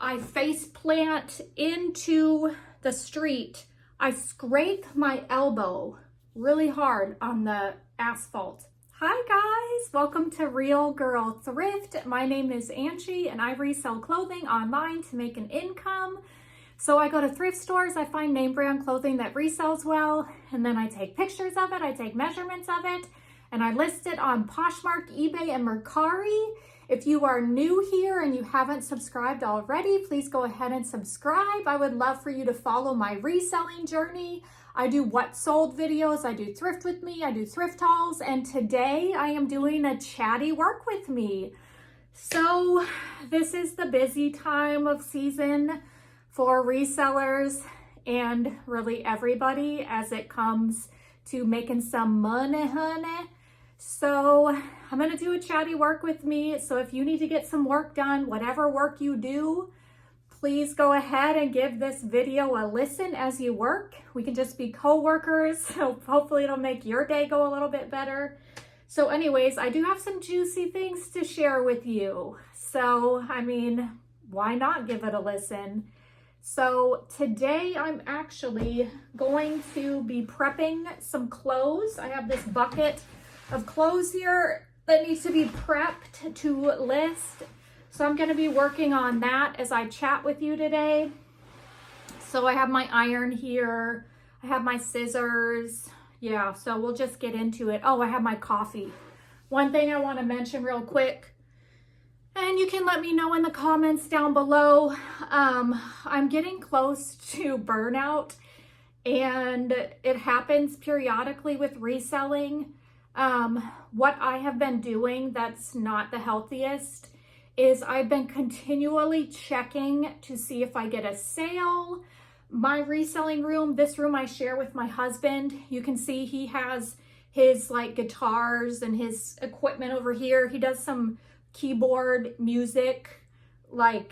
I face plant into the street. I scrape my elbow really hard on the asphalt. Hi guys, welcome to Real Girl Thrift. My name is Angie and I resell clothing online to make an income. So I go to thrift stores, I find name brand clothing that resells well, and then I take pictures of it, I take measurements of it, and I list it on Poshmark, eBay, and Mercari. If you are new here and you haven't subscribed already, please go ahead and subscribe. I would love for you to follow my reselling journey. I do what sold videos, I do thrift with me, I do thrift hauls, and today I am doing a chatty work with me. So this is the busy time of season for resellers and really everybody as it comes to making some money, honey. So I'm gonna do a chatty work with me. So if you need to get some work done, whatever work you do, please go ahead and give this video a listen as you work. We can just be co-workers, so hopefully it'll make your day go a little bit better. So anyways, I do have some juicy things to share with you. So, I mean, why not give it a listen? So today I'm actually going to be prepping some clothes. I have this bucket of clothes here that needs to be prepped to list. So I'm going to be working on that as I chat with you today. So I have my iron here. I have my scissors. Yeah, so we'll just get into it. Oh, I have my coffee. One thing I want to mention real quick, and you can let me know in the comments down below. I'm getting close to burnout, and it happens periodically with reselling. What I have been doing that's not the healthiest is I've been continually checking to see if I get a sale. My reselling room, this room I share with my husband, you can see he has his like guitars and his equipment over here. He does some keyboard music, like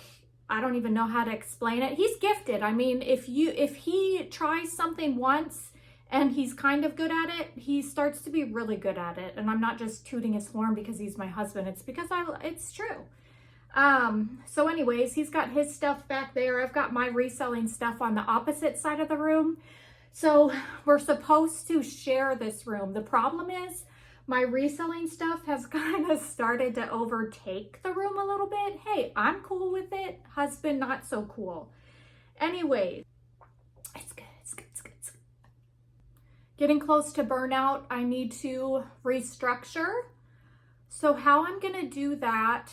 I don't even know how to explain it. He's gifted. I mean, if he tries something once and he's kind of good at it, he starts to be really good at it. And I'm not just tooting his horn because he's my husband. It's because it's true. So anyways, he's got his stuff back there. I've got my reselling stuff on the opposite side of the room. So we're supposed to share this room. The problem is my reselling stuff has kind of started to overtake the room a little bit. Hey, I'm cool with it. Husband, not so cool. Anyways, it's good. Getting close to burnout, I need to restructure. So how I'm going to do that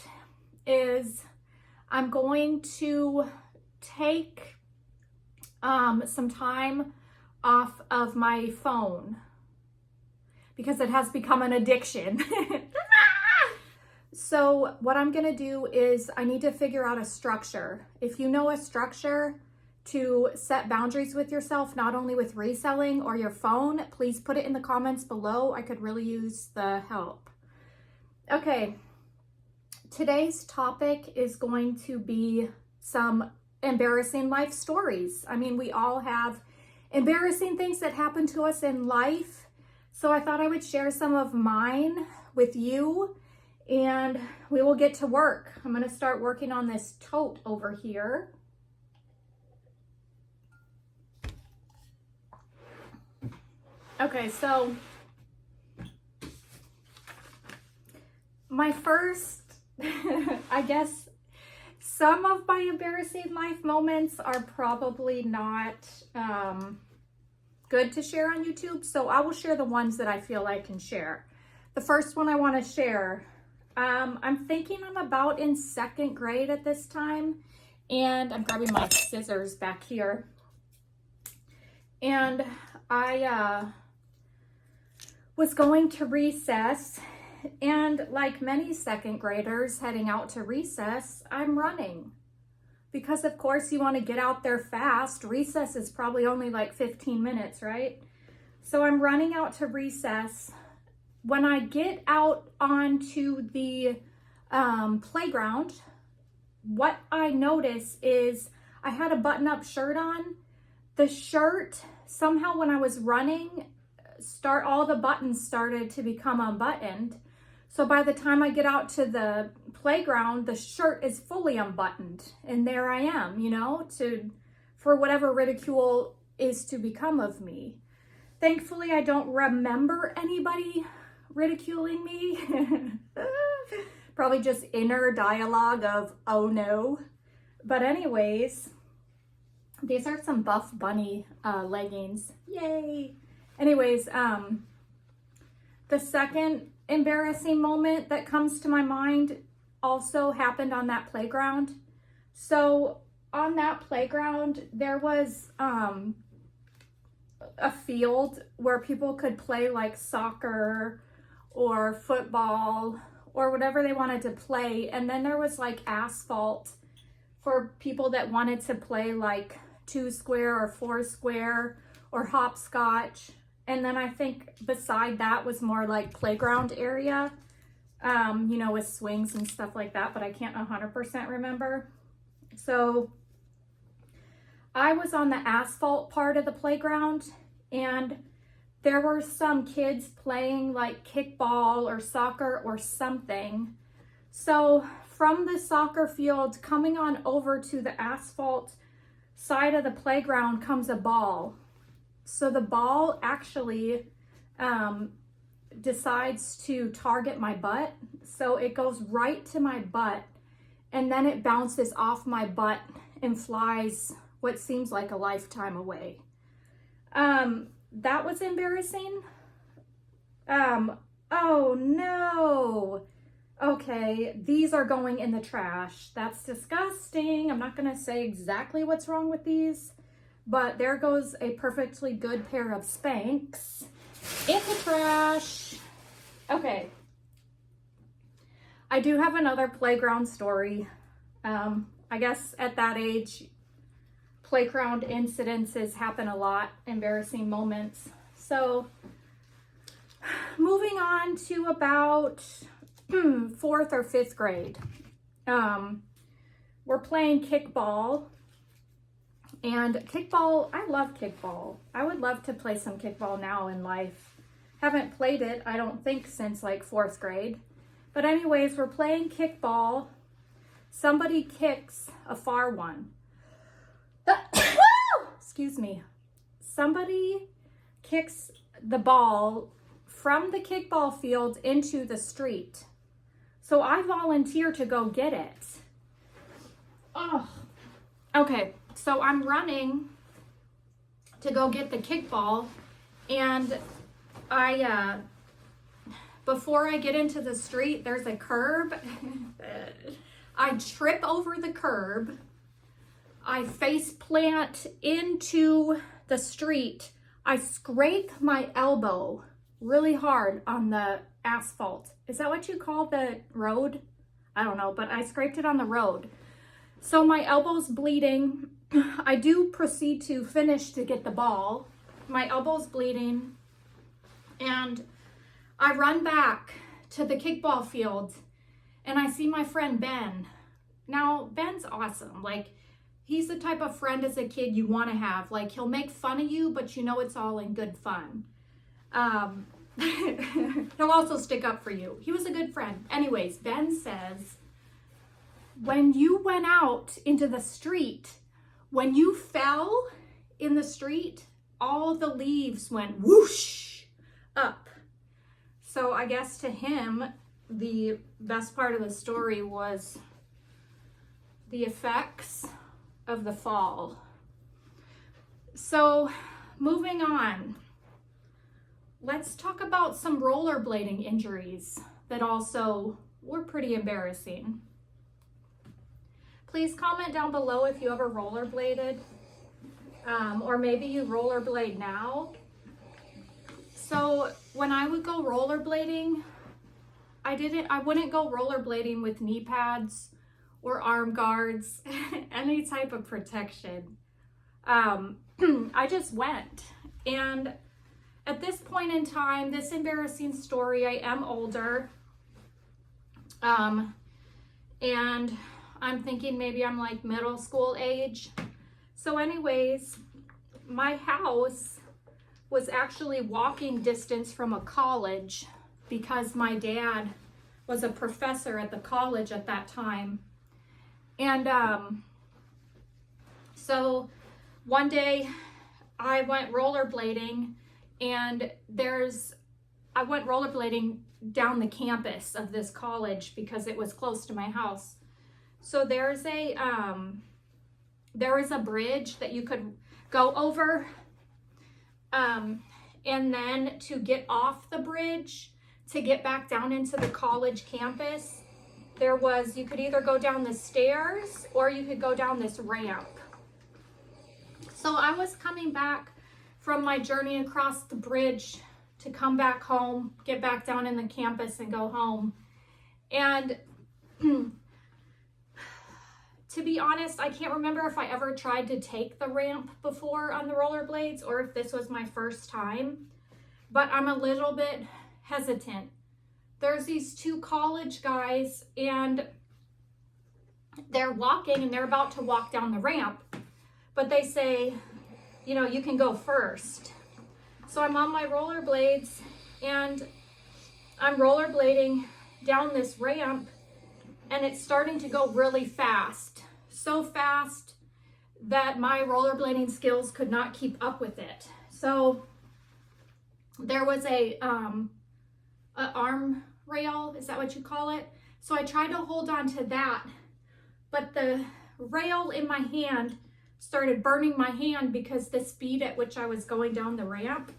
is I'm going to take some time off of my phone because it has become an addiction. So what I'm going to do is I need to figure out a structure. If you know a structure to set boundaries with yourself, not only with reselling or your phone, please put it in the comments below. I could really use the help. Okay, today's topic is going to be some embarrassing life stories. I mean, we all have embarrassing things that happen to us in life. So I thought I would share some of mine with you and we will get to work. I'm going to start working on this tote over here. Okay, so my first, I guess some of my embarrassing life moments are probably not good to share on YouTube, so I will share the ones that I feel I can share. The first one I want to share, I'm thinking I'm about in second grade at this time, and I'm grabbing my scissors back here, and I was going to recess, and like many second graders heading out to recess, I'm running because of course you want to get out there fast. Recess is probably only like 15 minutes, right? So I'm running out to recess. When I get out onto the playground, what I notice is I had a button-up shirt on. The shirt, somehow when I was running, all the buttons started to become unbuttoned. So by the time I get out to the playground, the shirt is fully unbuttoned. And there I am, you know, for whatever ridicule is to become of me. Thankfully, I don't remember anybody ridiculing me. Probably just inner dialogue of, oh no. But anyways, these are some Buff Bunny leggings. Yay. Anyways, the second embarrassing moment that comes to my mind also happened on that playground. So on that playground, there was a field where people could play like soccer or football or whatever they wanted to play. And then there was like asphalt for people that wanted to play like 2 square or 4 square or hopscotch. And then I think beside that was more like playground area, you know, with swings and stuff like that, but I can't 100% remember. So I was on the asphalt part of the playground, and there were some kids playing like kickball or soccer or something. So from the soccer field coming on over to the asphalt side of the playground comes a ball. So the ball actually decides to target my butt. So it goes right to my butt, and then it bounces off my butt and flies what seems like a lifetime away. That was embarrassing. Oh no. Okay, these are going in the trash. That's disgusting. I'm not gonna say exactly what's wrong with these, but there goes a perfectly good pair of Spanx in the trash. Okay. I do have another playground story. I guess at that age, playground incidences happen a lot, embarrassing moments. So moving on to about 4th or 5th grade. We're playing kickball. And kickball, I love kickball. I would love to play some kickball now in life. Haven't played it, I don't think, since like 4th grade. But anyways, we're playing kickball. Somebody kicks a far one. Excuse me. Somebody kicks the ball from the kickball field into the street. So I volunteer to go get it. Oh, okay. So I'm running to go get the kickball, and before I get into the street, there's a curb. I trip over the curb. I face plant into the street. I scrape my elbow really hard on the asphalt. Is that what you call the road? I don't know, but I scraped it on the road. So my elbow's bleeding. I do proceed to finish to get the ball. My elbow's bleeding. And I run back to the kickball field, and I see my friend Ben. Now, Ben's awesome. Like, he's the type of friend as a kid you want to have. Like, he'll make fun of you, but you know it's all in good fun. He'll also stick up for you. He was a good friend. Anyways, Ben says, when you went out into the street, when you fell in the street, all the leaves went whoosh up. So I guess to him, the best part of the story was the effects of the fall. So moving on, let's talk about some rollerblading injuries that also were pretty embarrassing. Please comment down below if you ever rollerbladed, or maybe you rollerblade now. So when I would go rollerblading, I wouldn't go rollerblading with knee pads or arm guards, any type of protection. I just went. And at this point in time, this embarrassing story, I am older. And I'm thinking maybe I'm like middle school age. So anyways, my house was actually walking distance from a college because my dad was a professor at the college at that time. And so one day I went rollerblading, and I went rollerblading down the campus of this college because it was close to my house. So there is a bridge that you could go over, and then to get off the bridge, to get back down into the college campus, you could either go down the stairs or you could go down this ramp. So I was coming back from my journey across the bridge to come back home, get back down in the campus and go home. And to be honest, I can't remember if I ever tried to take the ramp before on the rollerblades or if this was my first time, but I'm a little bit hesitant. There's these two college guys, and they're walking and they're about to walk down the ramp, but they say, you know, you can go first. So I'm on my rollerblades and I'm rollerblading down this ramp, and it's starting to go really fast. So fast that my rollerblading skills could not keep up with it. So there was a arm rail, is that what you call it? So I tried to hold on to that, but the rail in my hand started burning my hand because the speed at which I was going down the ramp.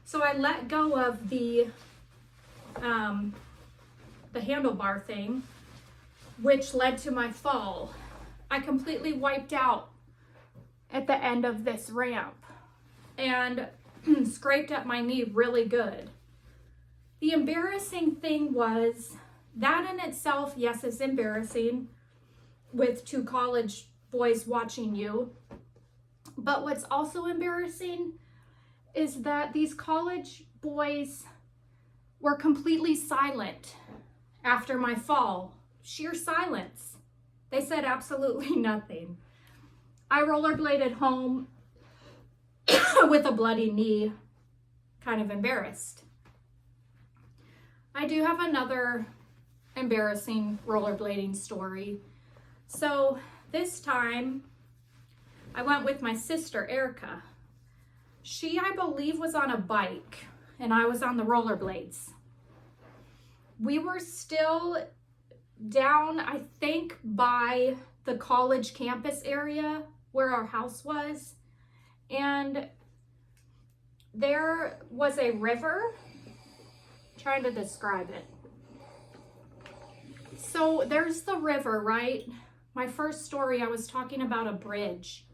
So I let go of the handlebar thing, which led to my fall. I completely wiped out at the end of this ramp and scraped up my knee really good. The embarrassing thing was that in itself, yes, it's embarrassing with two college boys watching you. But what's also embarrassing is that these college boys were completely silent after my fall. Sheer silence. They said absolutely nothing. I rollerbladed home with a bloody knee, kind of embarrassed. I do have another embarrassing rollerblading story. So this time I went with my sister, Erica. She, I believe, was on a bike and I was on the rollerblades. We were still down, I think, by the college campus area where our house was. And there was a river. I'm trying to describe it. So there's the river, right? My first story, I was talking about a bridge.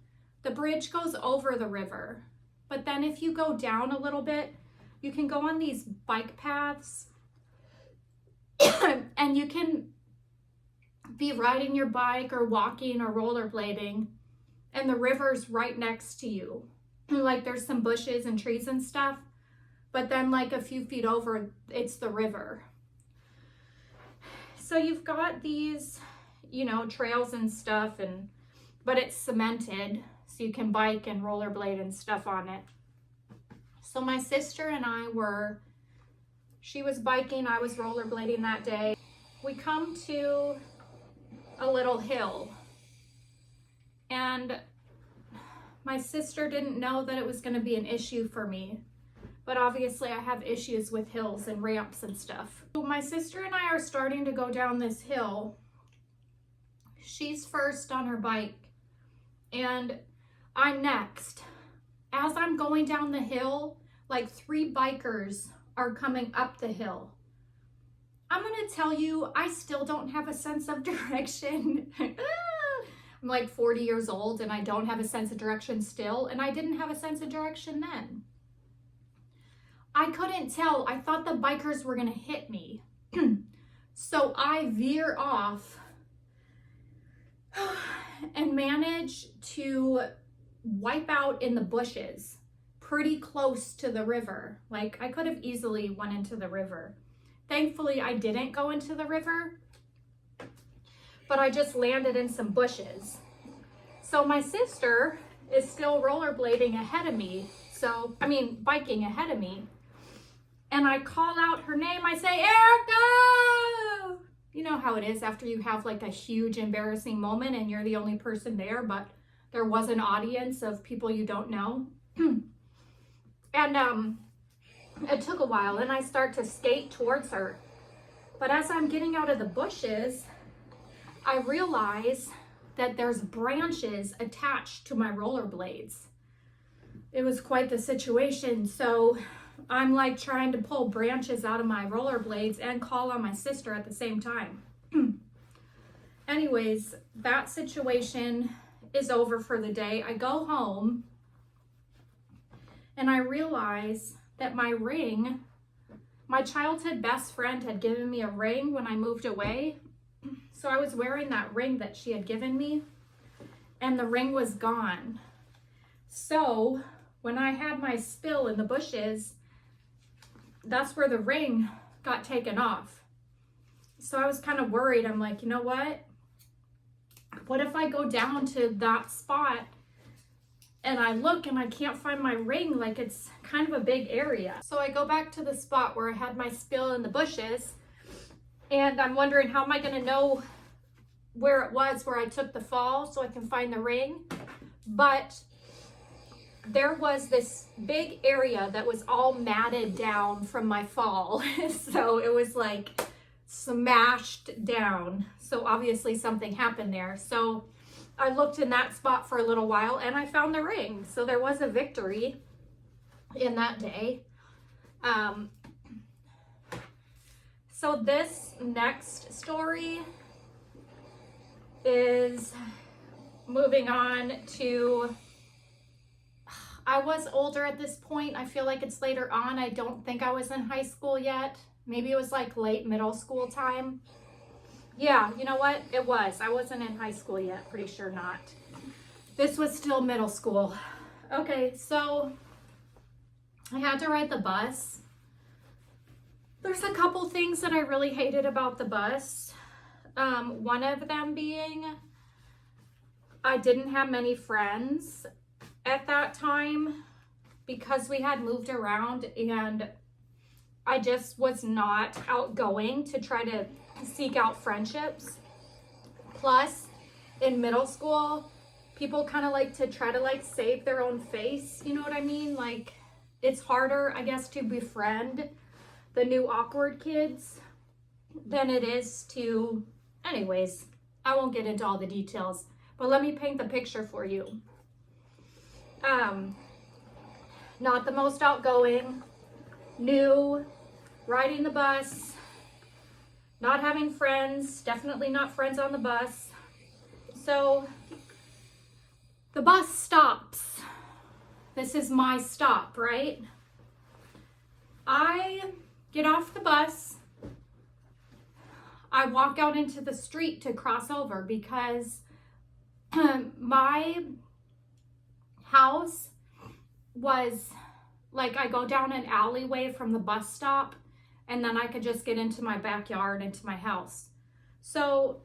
The bridge goes over the river. But then if you go down a little bit, you can go on these bike paths and you can be riding your bike or walking or rollerblading, and the river's right next to you. Like there's some bushes and trees and stuff, but then like a few feet over, it's the river. So you've got these, you know, trails and stuff, but it's cemented, so you can bike and rollerblade and stuff on it. So my sister and I she was biking, I was rollerblading that day. We come to a little hill, and my sister didn't know that it was going to be an issue for me, but obviously I have issues with hills and ramps and stuff. So my sister and I are starting to go down this hill. She's first on her bike and I'm next. As I'm going down the hill, like 3 bikers are coming up the hill. I'm gonna tell you, I still don't have a sense of direction. I'm like 40 years old and I don't have a sense of direction still, and I didn't have a sense of direction then. I couldn't tell. I thought the bikers were gonna hit me. So I veer off and manage to wipe out in the bushes pretty close to the river. Like I could have easily went into the river. Thankfully, I didn't go into the river, but I just landed in some bushes. So my sister is still rollerblading ahead of me. Biking ahead of me. and I call out her name. I say, Erica! You know how it is after you have like a huge embarrassing moment and you're the only person there, but there was an audience of people you don't know. And it took a while, and I start to skate towards her. But as I'm getting out of the bushes, I realize that there's branches attached to my rollerblades. It was quite the situation. So I'm like trying to pull branches out of my rollerblades and call on my sister at the same time. Anyways, that situation is over for the day. I go home and I realize that my ring, my childhood best friend had given me a ring when I moved away. So I was wearing that ring that she had given me, and the ring was gone. So when I had my spill in the bushes, that's where the ring got taken off. So I was kind of worried. I'm like, you know what? What if I go down to that spot and I look and I can't find my ring? Like, it's kind of a big area. So I go back to the spot where I had my spill in the bushes, and I'm wondering, how am I going to know where it was where I took the fall so I can find the ring? But there was this big area that was all matted down from my fall. So it was like smashed down. So obviously something happened there. So I looked in that spot for a little while and I found the ring. So there was a victory in that day. So this next story is moving on to, I was older at this point. I feel like it's later on. I don't think I was in high school yet. Maybe it was like late middle school time. Yeah, you know what? It was. I wasn't in high school yet. Pretty sure not. This was still middle school. Okay, so I had to ride the bus. There's a couple things that I really hated about the bus. One of them being I didn't have many friends at that time because we had moved around, and I just was not outgoing to try to seek out friendships. Plus, in middle school, people kind of like to try to like save their own face. You know what I mean? Like, it's harder, I guess, to befriend the new awkward kids than it is to, anyways, I won't get into all the details, but let me paint the picture for you. Not the most outgoing, new, riding the bus, not having friends, definitely not friends on the bus. So the bus stops. This is my stop, right? I get off the bus. I walk out into the street to cross over because my house was like, I go down an alleyway from the bus stop and then I could just get into my backyard, into my house. So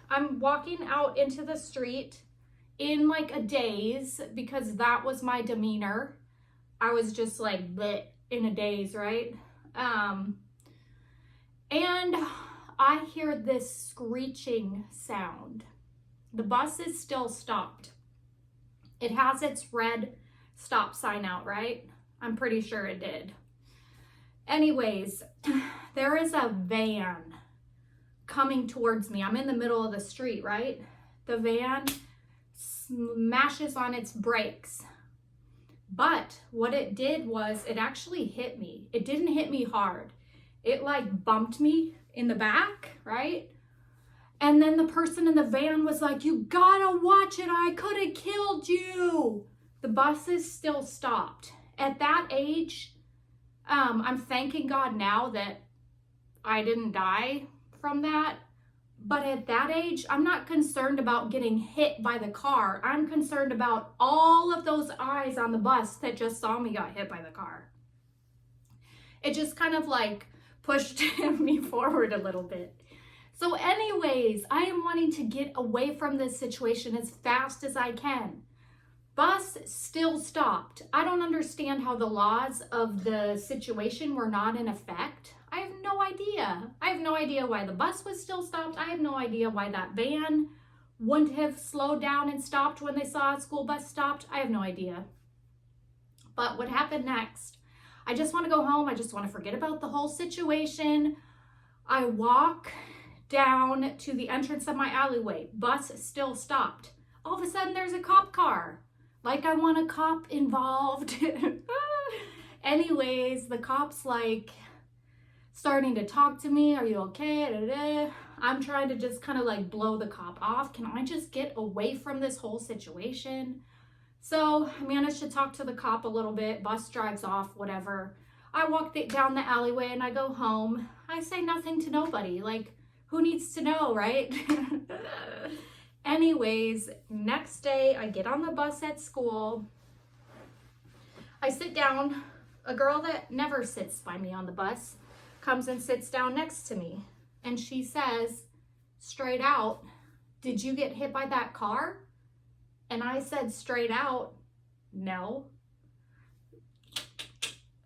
I'm walking out into the street in like a daze because that was my demeanor. I was just like bleh, in a daze, right? And I hear this screeching sound. The bus is still stopped. It has its red stop sign out, right? I'm pretty sure it did. Anyways, there is a van coming towards me. I'm in the middle of the street, right? The van smashes on its brakes. But what it did was it actually hit me. It didn't hit me hard. It like bumped me in the back, right? And then the person in the van was like, "You gotta watch it. I could have killed you." The bus is still stopped. At that age, I'm thanking God now that I didn't die from that. But at that age, I'm not concerned about getting hit by the car. I'm concerned about all of those eyes on the bus that just saw me got hit by the car. It just kind of like pushed me forward a little bit. So anyways, I am wanting to get away from this situation as fast as I can. Bus still stopped. I don't understand how the laws of the situation were not in effect. I have no idea. I have no idea why the bus was still stopped. I have no idea why that van wouldn't have slowed down and stopped when they saw a school bus stopped. I have no idea. But what happened next? I just want to go home. I just want to forget about the whole situation. I walk down to the entrance of my alleyway. Bus still stopped. All of a sudden there's a cop car. Like I want a cop involved. Anyways, the cop's like starting to talk to me. Are you okay? Da, da, da. I'm trying to just kind of like blow the cop off. Can I just get away from this whole situation? So I managed to talk to the cop a little bit. Bus drives off, whatever. I walk down the alleyway and I go home. I say nothing to nobody. Like, who needs to know, right? Anyways, next day I get on the bus at school. I sit down. A girl that never sits by me on the bus comes and sits down next to me. And she says, straight out, did you get hit by that car? And I said straight out, no.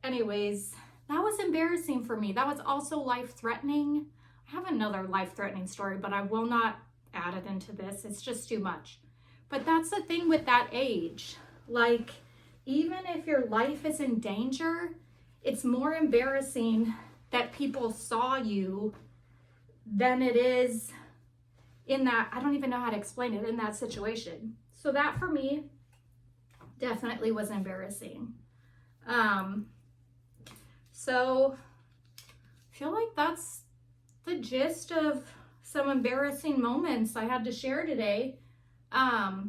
Anyways, that was embarrassing for me. That was also life-threatening. I have another life-threatening story, but I will not add it into this. It's just too much. But that's the thing with that age. Like, even if your life is in danger, it's more embarrassing that people saw you than it is in that, I don't even know how to explain it, in that situation. So that for me definitely was embarrassing. So I feel like that's the gist of some embarrassing moments I had to share today. I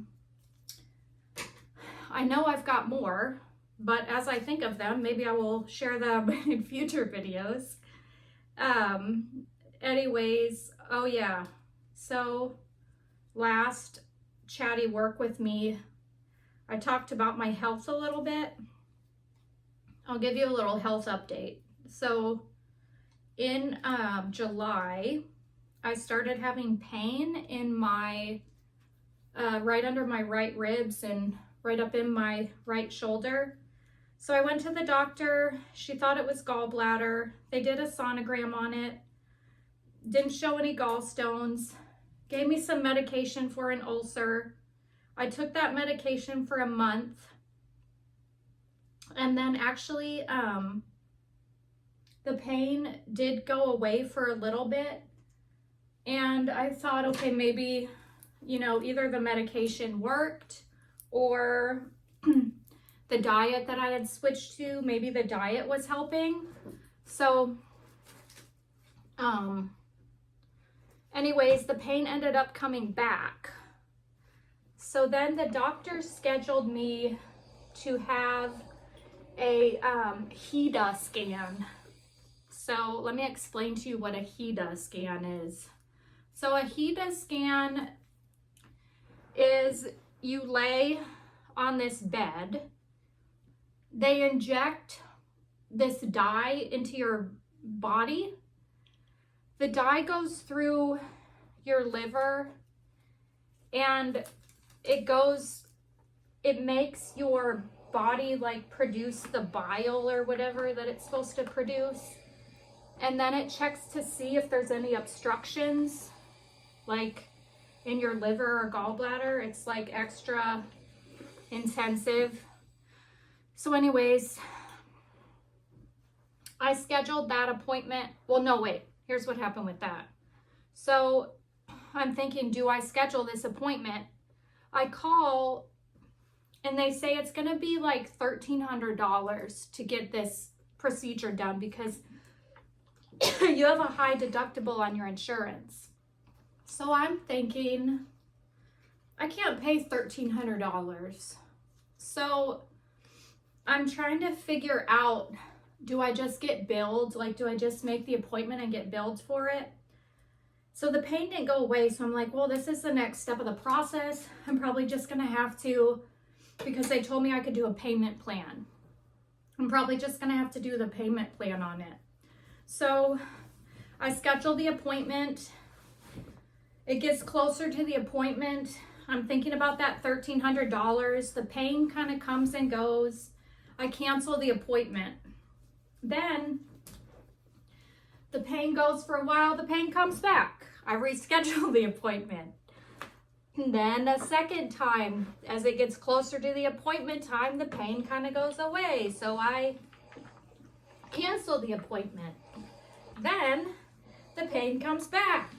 know I've got more, but as I think of them, maybe I will share them in future videos. Anyways, oh yeah. So last Chatty work with me, I talked about my health a little bit. I'll give you a little health update. So in July, I started having pain in my, right under my right ribs and right up in my right shoulder. So I went to the doctor. She thought it was gallbladder. They did a sonogram on it. Didn't show any gallstones. Gave me some medication for an ulcer. I took that medication for a month. And then actually, the pain did go away for a little bit. And I thought, okay, maybe, either the medication worked or the diet that I had switched to, maybe the diet was helping. So, anyways, the pain ended up coming back. So then the doctor scheduled me to have a HEDA scan. So let me explain to you what a HEDA scan is. So a HEDA scan is you lay on this bed. They inject this dye into your body. The dye goes through your liver and it makes your body like produce the bile or whatever that it's supposed to produce. And then it checks to see if there's any obstructions like in your liver or gallbladder. It's like extra intensive. So anyways, I scheduled that appointment. Well, no, wait, here's what happened with that. So I'm thinking, do I schedule this appointment? I call and they say it's gonna be like $1,300 to get this procedure done because you have a high deductible on your insurance. So I'm thinking, I can't pay $1,300. So I'm trying to figure out, do I just get billed? Like, do I just make the appointment and get billed for it? So the pain didn't go away. So I'm like, well, this is the next step of the process. I'm probably just gonna have to, because they told me I could do a payment plan. I'm probably just gonna have to do the payment plan on it. So I scheduled the appointment. It gets closer to the appointment. I'm thinking about that $1,300. The pain kind of comes and goes. I cancel the appointment. Then the pain goes for a while. The pain comes back. I reschedule the appointment. And then a second time, as it gets closer to the appointment time, the pain kind of goes away. So I cancel the appointment. Then the pain comes back.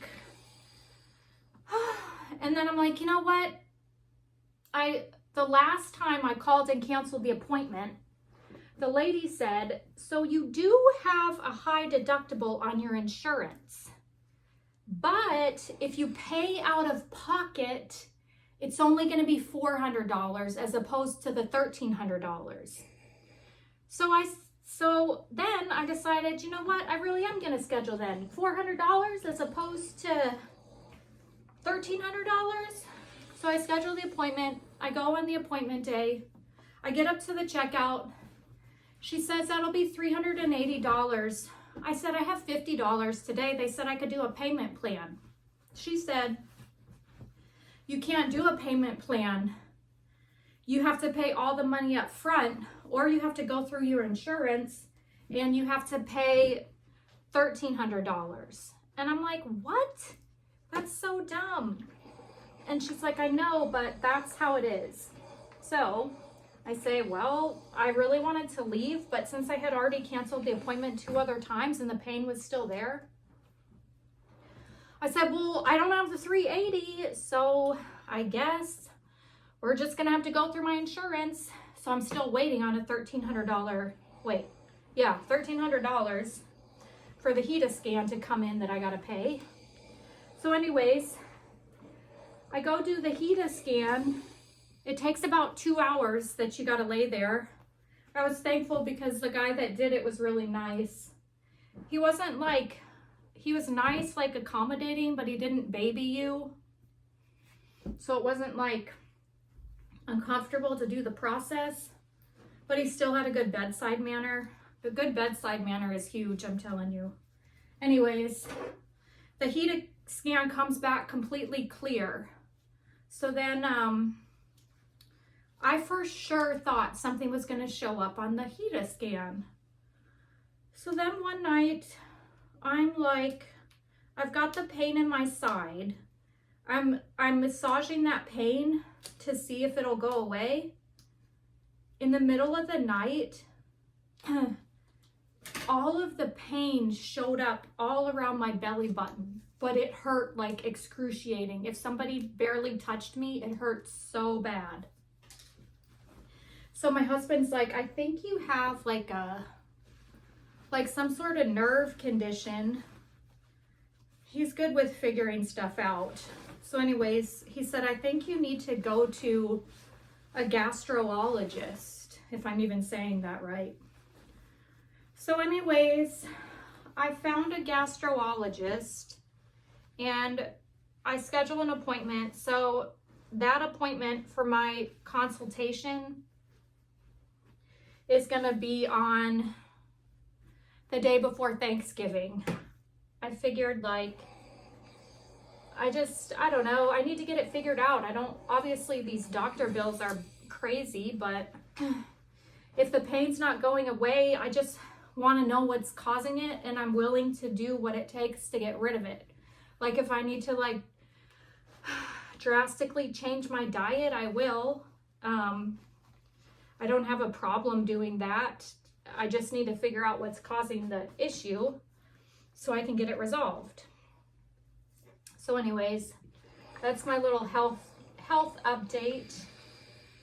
And then I'm like, you know what? The last time I called and canceled the appointment, the lady said, so you do have a high deductible on your insurance, but if you pay out of pocket, it's only going to be $400 as opposed to the $1,300. So then I decided, you know what? I really am going to schedule then $400 as opposed to $1,300. So I schedule the appointment. I go on the appointment day. I get up to the checkout. She says that'll be $380. I said, I have $50 today. They said I could do a payment plan. She said, you can't do a payment plan. You have to pay all the money up front, or you have to go through your insurance and you have to pay $1,300. And I'm like, what? That's so dumb. And she's like, I know, but that's how it is. So I say, well, I really wanted to leave, but since I had already canceled the appointment 2 other times and the pain was still there, I said, well, I don't have the $380, so I guess we're just gonna have to go through my insurance. So I'm still waiting on a $1,300, $1,300 for the HEDA scan to come in that I gotta pay. So anyways, I go do the HEDA scan. It takes about 2 hours that you gotta lay there. I was thankful because the guy that did it was really nice. He was nice, like accommodating, but he didn't baby you. So it wasn't like uncomfortable to do the process, but he still had a good bedside manner. The good bedside manner is huge, I'm telling you. Anyways, the HEDA scan comes back completely clear. So then, I for sure thought something was going to show up on the HEDA scan. So then one night, I'm like, I've got the pain in my side. I'm massaging that pain to see if it'll go away. In the middle of the night, all of the pain showed up all around my belly button, but it hurt like excruciating. If somebody barely touched me, it hurt so bad. So my husband's like, I think you have like some sort of nerve condition. He's good with figuring stuff out. So anyways, he said, I think you need to go to a gastrologist, if I'm even saying that right. So anyways, I found a gastrologist and I scheduled an appointment. So that appointment for my consultation is gonna be on the day before Thanksgiving. I figured like, I don't know, I need to get it figured out. Obviously these doctor bills are crazy, but if the pain's not going away, I just want to know what's causing it, and I'm willing to do what it takes to get rid of it. Like if I need to like drastically change my diet, I will. I don't have a problem doing that. I just need to figure out what's causing the issue so I can get it resolved. So anyways, that's my little health update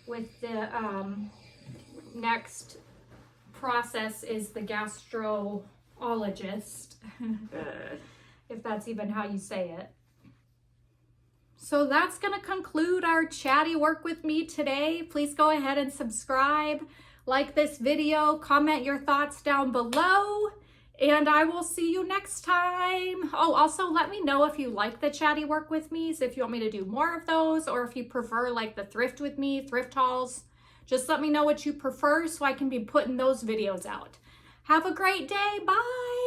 with the next process is the gastrologist, if that's even how you say it. So that's going to conclude our chatty work with me today. Please go ahead and subscribe, like this video, comment your thoughts down below, and I will see you next time. Oh, also let me know if you like the chatty work with me's, if you want me to do more of those, or if you prefer like the thrift with me, thrift hauls. Just let me know what you prefer so I can be putting those videos out. Have a great day. Bye.